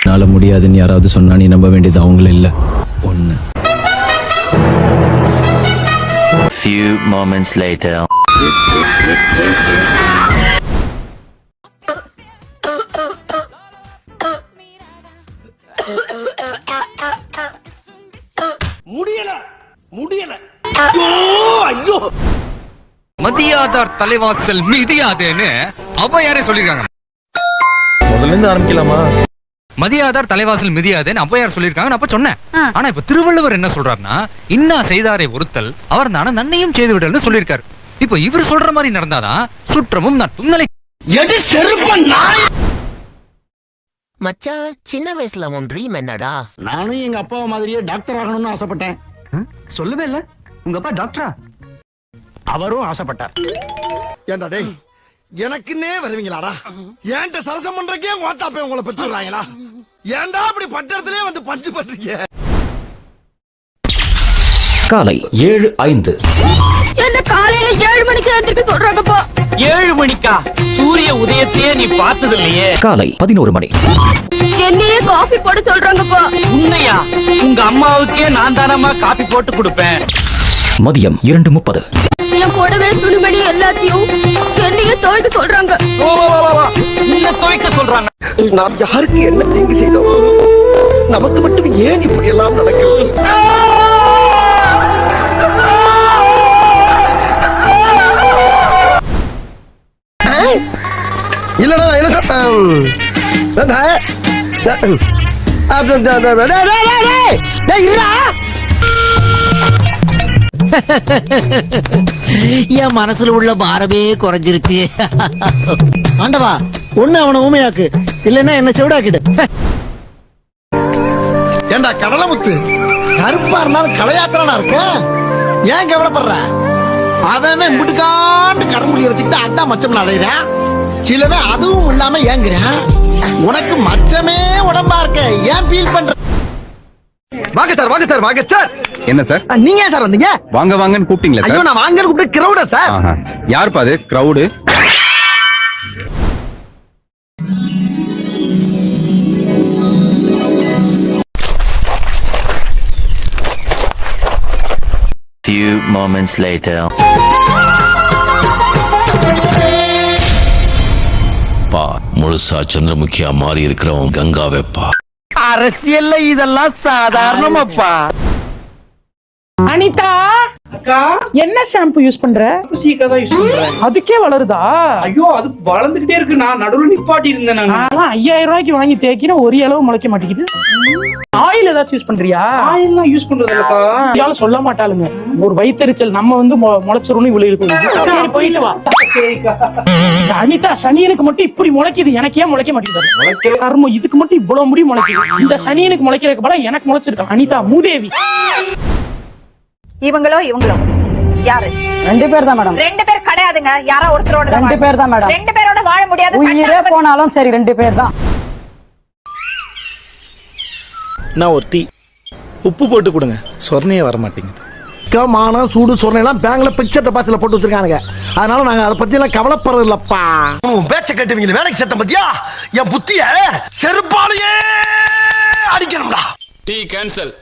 என்னால முடியாதுன்னு யாராவது சொன்னா நீ நம்ப வேண்டியது அவங்கள இல்ல ஒண்ணு. Few moments later. முடியல ஐயோ மதியாதார் தலைவாசல் மிதியாதேன்னு ஔவையாரே சொல்லிருக்காங்க. முதல்ல இருந்து ஆரம்பிக்கலாமா? மதியாதார் தலைவாசல் மிதியாதேன்னு ஔவையார் சொல்லிருக்காங்க. அப்ப சொன்னேன். ஆனா இப்ப திருவள்ளுவர் என்ன சொல்றாருன்னா, இன்னா செய்தாரை ஒருத்தல் அவர் தான நன்னையும் செய்து விடல்னு சொல்லிருக்காரு. இப்ப இவர் சொல்ற மாதிரி நடந்தாதான் சுற்றமும் நட்பும் நிலை. எது செருப்பன் நாய். மச்சான், சின்ன வயசுல உன் ட்ரீம் என்னடா? நானும் எங்க அப்பா மாதிரியே டாக்டர் ஆகணும்னு ஆசைப்பட்டேன். சொல்லவே இல்ல உங்க அப்பா டாக்டரா? அவரும் ஆசைப்பட்டார். ஏண்டா டேய், எனக்குன்னே வருவீங்களாடா? ஏன்ட்ட சரசம் பண்றக்கே ஓட்டாப்பே உங்களை பெற்றுறாங்களா? ஏன்டா அப்படி பட்டத்திலே வந்து பஞ்சு பண்றீங்க? காலை 7:05. என்ன காலையில 7 மணிக்கு எந்திரிக்க சொல்றாங்கப்பா? 7 மணிக்கா? சூரிய உதயத்தையே நீ பார்த்தது இல்லையே. காலை 11 மணி. என்னையே காஃபி போட சொல்றாங்கப்பா. உண்மையா? உங்க அம்மாவுக்கே நான் தானமா காபி போட்டு கொடுப்பேன். மதியம் 2:30. என் கூடவே துணிமணி எல்லாத்தையும் என்னையே துவைக்க சொல்றாங்க. உன்னை துவைக்க சொல்றாங்க. நாம் யாருக்கு என்ன தீங்கு செய்தோம்? நமக்கு மட்டும் ஏன் இப்படி எல்லாம் நடக்கிறது? இல்லடா என் மனசுல உள்ள பாரமே குறைஞ்சிருச்சு. ஆண்டவா, ஒண்ணு அவனை ஊமையாக்கு, இல்லன்னா என்ன செவிடாக்கிடு. ஏண்டா கடலமுத்து, கருப்பா இருந்தாலும் கலையாத்திரனா இருக்க, ஏன் கவலைப்படுற? அவன் முட்டுக்காண்டு கரமுடி வச்சுக்கிட்டு அதான் மச்சம் அலையிறான். சிலவன் அதுவும் இல்லாம ஏங்குறான். உனக்கு மச்சமே உடம்பா இருக்க, ஏன் ஃபீல் பண்ற? வாங்க சார், வாங்க சார், வாங்க சார். என்ன சார்? நீங்க சார் வந்தீங்க? வாங்க வாங்கன்னு கூப்பிட்டீங்களா? ஐயோ, நான் வாங்கன்னு கூப்பிட்டு கிரௌடா சார். யார் பாது கிரௌடு? Few moments later. பா முழுசா சந்திரமுகியா மாறி இருக்கிறவன் கங்கா வெப்பா. அரசியல்ல இதெல்லாம் சாதாரணமாப்பா. அனிதா, என்ன ஷாம்பு யூஸ் பண்ற? சீக்கா தான் யூஸ் பண்றேன். அதுக்கே வளருதா? ஐயோ, அது வளர்ந்துகிட்டே இருக்கு. நான் நடுவுல நிப்பாட்டி இருந்தேன். நான் 5000 ரூபாய்க்கு வாங்கி தேய்க்கினா ஒரு அளவு முளைக்க மாட்டேங்குது. ஆயில் ஏதாச்சும் யூஸ் பண்றியா? ஆயில்லாம் யூஸ் பண்றது இல்லக்கா. யாரும் சொல்ல மாட்டாளுங்க. ஒரு வயித்தெரிச்சல் நம்ம வந்து முளைச்சிரும்னு இவ்வளவு இருக்கு. சரி, போயிட்டு வா. அனிதா, சனியனுக்கு மட்டும் இப்படி முளைக்குது, எனக்கு ஏன் முளைக்க மாட்டேங்குது? கர்மம், இதுக்கு மட்டும் இவ்வளவு முடி முளைக்குது. இந்த சனியனுக்கு முளைக்கிறதுக்கு பதிலா எனக்கு முளைச்சிருக்கான். அனிதா மூதேவி. இவங்களோ யாரு? 2 பேர் தான் மேடம். 2 பேர் கிடையாதுங்க. யாரோ ஒருத்தரோட 2 பேர் தான் மேடம். 2 பேரோட வாழ முடியாது. உயிரே போனாலும் சரி, 2 பேர் தான். நான் ஒரு டீ உப்பு போட்டு கொடுங்க, சொர்ணையே வர மாட்டேங்குது. மான சூடு சொன்னெல்லாம் பேங்க்ல பிக்சர் டெபாசிட்ல போட்டு வச்சிருக்கானுங்க. அதனால நாங்க அதை பத்தி எல்லாம் கவலைப்படுறது இல்லப்பா. பேச்ச கட்டுவீங்க, வேலைக்கு சட்டம் பத்தியா? என் புத்திய செருப்பாலேயே அடிக்கணும்டா. Tea cancel.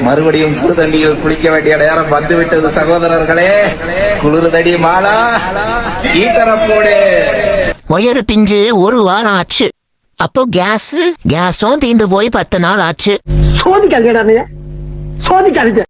மறுபடியும் சுடுதண்ணியில் குளிக்க வேண்டிய நேரம் வந்துவிட்டது சகோதரர்களே. குளிர்தடி மாலா, ஈட்டரப்போடு. ஒயரு பிஞ்சு 1 வாரம் ஆச்சு. அப்போ கேஸும் தீந்து போய் 10 நாள் ஆச்சு. சோதிக்காதீங்க, சோதிக்காதீங்க.